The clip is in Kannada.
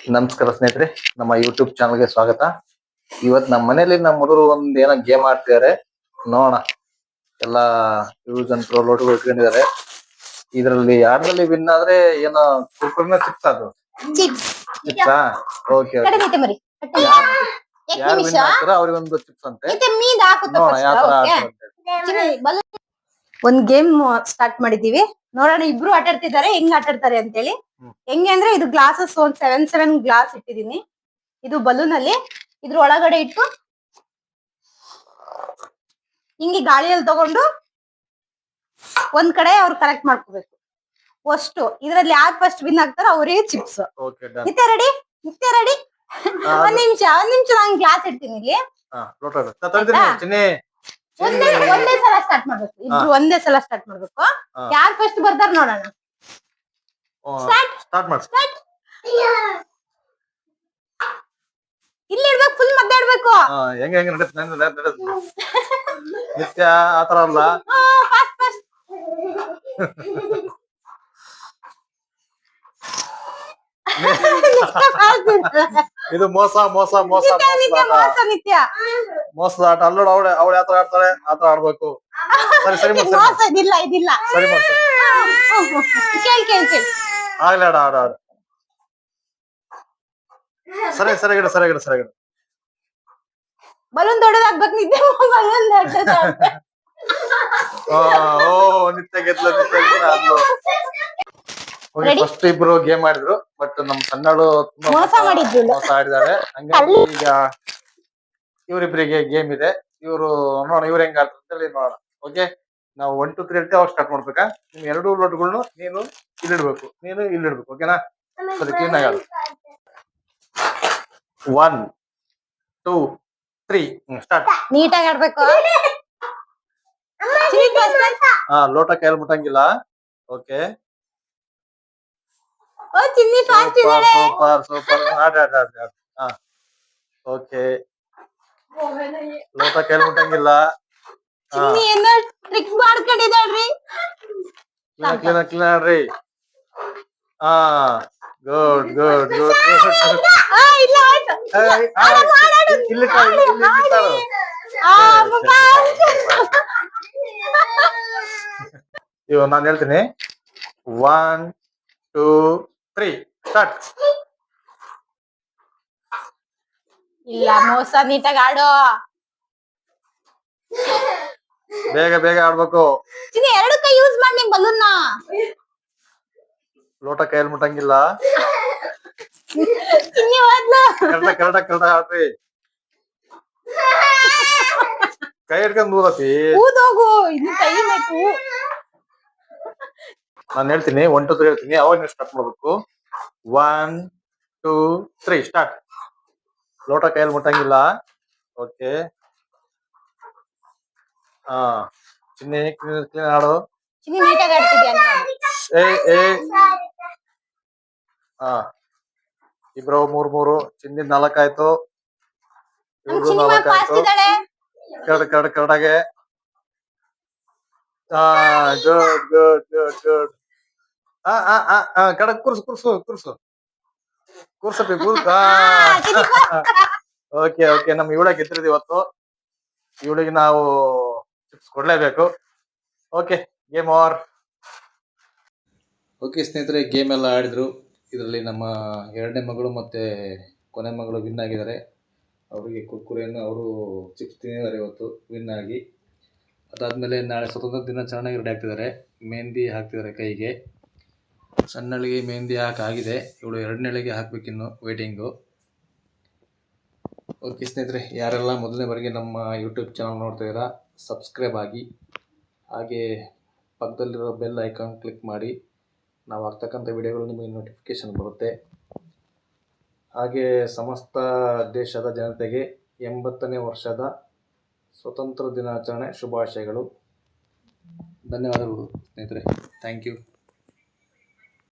ನಮಸ್ಕಾರ ಸ್ನೇಹಿತರೆ, ನಮ್ಮ ಯೂಟ್ಯೂಬ್ ಚಾನಲ್ಗೆ ಸ್ವಾಗತ. ಇವತ್ತು ನಮ್ಮ ಮನೇಲಿ ನಮ್ಮ ಹುಡುಗರು ಒಂದ್ ಏನೋ ಗೇಮ್ ಆಡ್ತಿದ್ದಾರೆ. ನೋಡೋಣ. ಎಲ್ಲಾ ಯೂಸ್ ಅಂಡ್ ಥ್ರೋ ಲೋಟಗಳು ಇಟ್ಕೊಂಡಿದ್ದಾರೆ. ಇದರಲ್ಲಿ ಯಾರಲ್ಲಿ ವಿನ್ ಆದ್ರೆ ಏನೋ ಕುರ್ಕುರಿನ ಚಿಪ್ಸ್ ಅದು ಚಿಪ್ಸಾ. ಓಕೆ ಯಾರು ವಿನ್ ಆಗ್ತಾರೋ ಅವ್ರಿಗೊಂದು ಚಿಪ್ಸ್ ಅಂತೆ. ನೋಡೋಣ ಯಾವ ತರ ಆಡ್ತಾರೆ. ಒಂದ್ ಗೇಮ್ ಸ್ಟಾರ್ಟ್ ಮಾಡಿದೀವಿ. ನೋಡೋಣ ಇಬ್ರು ಆಟ ಆಡ್ತಿದ್ದಾರೆ, ಹೆಂಗ್ ಆಟ ಆಡ್ತಾರೆ ಅಂತೇಳಿ. ಹೆಂಗೆ ಅಂದ್ರೆ ಇದು ಗ್ಲಾಸಸ್ ಒಂದ್ 7 ಗ್ಲಾಸ್ ಇಟ್ಟಿದೀನಿ. ಇದು ಬಲೂನ್ ಅಲ್ಲಿ ಇದ್ರ ಒಳಗಡೆ ಇಟ್ಟು ಹಿಂಗೆ ಗಾಳಿಯಲ್ಲಿ ತಗೊಂಡು ಒಂದ್ ಕಡೆ ಅವ್ರು ಕರೆಕ್ಟ್ ಮಾಡ್ಕೋಬೇಕು. ಫಸ್ಟ್ ಇದ್ರಲ್ಲಿ ಯಾರು ಫಸ್ಟ್ ವಿನ್ ಆಗ್ತಾರೋ ಅವರಿಗೆ ಚಿಪ್ಸ್. ನಿತ್ಯ ರೆಡಿ? ಒಂದ್ ನಿಮಿಷ ನಾನು ಗ್ಲಾಸ್ ಇಡ್ತೀನಿ ಇಲ್ಲಿ. ಒಂದೇ ಸಲ ಸ್ಟಾರ್ಟ್ ಮಾಡ್ಬೇಕು. ಇಬ್ರು ಒಂದೇ ಸಲ ಸ್ಟಾರ್ಟ್ ಮಾಡ್ಬೇಕು. ಯಾರು ಫಸ್ಟ್ ಬರ್ತಾರ ನೋಡೋಣ. ಇಲ್ಲಿ ಇಡ್ಬೇಕು, ಫುಲ್ ಮಧ್ಯ ಇಡ್ಬೇಕು. ನಿತ್ಯ ಆತರ ಅಲ್ಲ. ಇದು ಮೋಸ ಮೋಸ ಮೋಸ ನಿತ್ಯ ಮೋಸದ ಆಟ. ಅಲ್ಲೋಡ ಅವಳು ಯಾವ ತರ ಆಡ್ತಾಳೆ ಆತರ ಆಡ್ಬೇಕು. ಸರಿ ಸರಿ ಇದಿಲ್ಲ ಇದಿಲ್ಲ. ಸರಿ ಕೇಳಿ ಆಗ್ಲಿ ಆಡ ಆಡ ಆಡ. ಸರಿ ಸರಿ ಗಿಡ ಸರಿ ಗಿಡ ಸರಿ ಗಿಡ. ಬಲೂನ್ ದೊಡ್ಡದಾಗ್ಬೇಕು. ನಿದ್ದೆ ಓ ನಿತ್ಯ ಗೆದ್ಲ ಫಸ್ಟ್ ಇಬ್ರು ಗೇಮ್ ಆಡಿದ್ರು. ಬಟ್ ನಮ್ ಕನ್ನಡ ತುಂಬಾ ಮೋಸ ಆಡಿದ್ದಾರೆ. ಹಂಗಾಗಿ ಈಗ ಇವರಿಬ್ಬರಿಗೆ ಗೇಮ್ ಇದೆ. ಇವ್ರು ನೋಡೋಣ ಇವ್ರು ಹೆಂಗ್ ಆಡ್ತಾರೆ ಅಂತ ಹೇಳಿ ನೋಡೋಣ. ಓಕೆ, ನಾವು 1 2 3 ಹೇಳ್ತೀವಿ, ಅವಾಗ ಸ್ಟಾರ್ಟ್ ಮಾಡ್ಬೇಕಾ. ನಿಮ್ 2 ಲೋಟ್ಗಳ್ನು ನೀನು ಇಲ್ಲಿಡ್ಬೇಕು, ನೀನು ಇಲ್ಲಿಡ್ಬೇಕು. ಓಕೆನಾ? ಸರಿ, ಕ್ಲೀನ್ ಆಗಿ ಆಡು. 1 2 3 ಸ್ಟಾರ್ಟ್. ನೀಟಾಗಿ ಆಡ್ಬೇಕು. ಲೋಟ ಕೈಯಲ್ಲಿ ಮುಟ್ಟಂಗಿಲ್ಲ. Okay, super super. ಆಡ ಆಡ ಆಡ. ಓಕೆ, ಲೋಟ ಕೈಯಲ್ಲಿ ಮುಟ್ಟಂಗಿಲ್ಲ. ಟ್ರಿಕ್ ಮಾಡ್ಕೊಂಡಿದ್ದಾಳ್ರಿ. ಕ್ಲೀನ್ ಕ್ಲೀನ್ ಆಡ್ರಿ. Good good good. ಇಲ್ಲಿ ಇವ್ ನಾನು ಹೇಳ್ತೀನಿ. 1 2 3 ಸ್ಟಾರ್ಟ್. ಇಲ್ಲ, ಮೋಸ. ನೀಟಾಗಿ ಆಡೋ. ಬೇಗ ಬೇಗ ಆಡ್ಬೇಕು. ಎರಡು ಕೈ ಯೂಸ್ ಮಾಡಿ ಬಲೂನ್ನ. ಲೋಟ ಕೈಯಲ್ಲಿ ಮುಟ್ಟಂಗಿಲ್ಲ. ಕರೆಕ್ಟ್ ಆಡ್ರಿ. ಕೈ ಹಿಡ್ಕೊಂಡ್ ಊದತಿ. ನಾನು ಹೇಳ್ತೀನಿ 1 2 3 ಹೇಳ್ತೀನಿ, ಅವಾಗ ನೀವು ಸ್ಟಾರ್ಟ್ ಮಾಡ್ಬೇಕು. 1 2 3 ಸ್ಟಾರ್ಟ್. ಲೋಟ ಕೈಯಲ್ಲಿ ಮುಟ್ಟಂಗಿಲ್ಲ. ಓಕೆ, ಚಿನ್ನಿ ಕ್ಲೀನ್ ಆಡು. ಇಬ್ರು 3 ಚಿನ್ನಿ 4 ಆಯ್ತು. ಇವ್ರು 4 ಆಯ್ತು. ಕರಡಾಗೆ. Good good good good. ಕಡಕ್ ಕುರ್ಸು. ಓಕೆ ಓಕೆ, ನಮ್ ಇವಳ ಗೆದ್ದಿರೋದು ಇವತ್ತು. ಇವಳಿಗೆ ನಾವು ಚಿಪ್ಸ್ ಕೊಡ್ಲೇಬೇಕು. Okay, game over. ಓಕೆ ಸ್ನೇಹಿತರೆ, ಗೇಮ್ ಎಲ್ಲ ಆಡಿದ್ರು. ಇದರಲ್ಲಿ ನಮ್ಮ 2ನೇ ಮಗಳು ಮತ್ತೆ ಕೊನೆ ಮಗಳು ವಿನ್ ಆಗಿದ್ದಾರೆ. ಅವರಿಗೆ ಕುರ್ಕುರೆಯನ್ನು ಅವರು ಚಿಪ್ಸ್ ತಿಂದಿದ್ದಾರೆ ಇವತ್ತು ವಿನ್ ಆಗಿ. ಅದಾದ್ಮೇಲೆ ನಾಳೆ ಸ್ವತಂತ್ರ ದಿನಾಚರಣೆಗೆ ರೆಡಿ ಆಗ್ತಿದ್ದಾರೆ. ಮೆಹಂದಿ ಹಾಕ್ತಿದ್ದಾರೆ ಕೈಗೆ. ಸಣ್ಣಳಿಗೆ ಮೆಹಂದಿ ಹಾಕಾಗಿದೆ. ಇವಳು 2ನೇಳಿಗೆ ಹಾಕ್ಬೇಕಿನ್ನು, ವೇಟಿಂಗು. ಓಕೆ ಸ್ನೇಹಿತರೆ, ಯಾರೆಲ್ಲ ಮೊದಲನೇ ಬಾರಿಗೆ ನಮ್ಮ ಯೂಟ್ಯೂಬ್ ಚಾನಲ್ ನೋಡ್ತಾ ಇದ್ದೀರಾ, ಸಬ್ಸ್ಕ್ರೈಬ್ ಆಗಿ. ಹಾಗೆ ಪಕ್ಕದಲ್ಲಿರೋ ಬೆಲ್ ಐಕಾನ್ ಕ್ಲಿಕ್ ಮಾಡಿ. ನಾವು ಹಾಕ್ತಕ್ಕಂಥ ವಿಡಿಯೋಗಳು ನಿಮಗೆ ನೋಟಿಫಿಕೇಶನ್ ಬರುತ್ತೆ. ಹಾಗೆ ಸಮಸ್ತ ದೇಶದ ಜನತೆಗೆ 80ನೇ ವರ್ಷದ ಸ್ವತಂತ್ರ ದಿನಾಚರಣೆ ಶುಭಾಶಯಗಳು. ಧನ್ಯವಾದಗಳು ಸ್ನೇಹಿತರೆ. Thank you.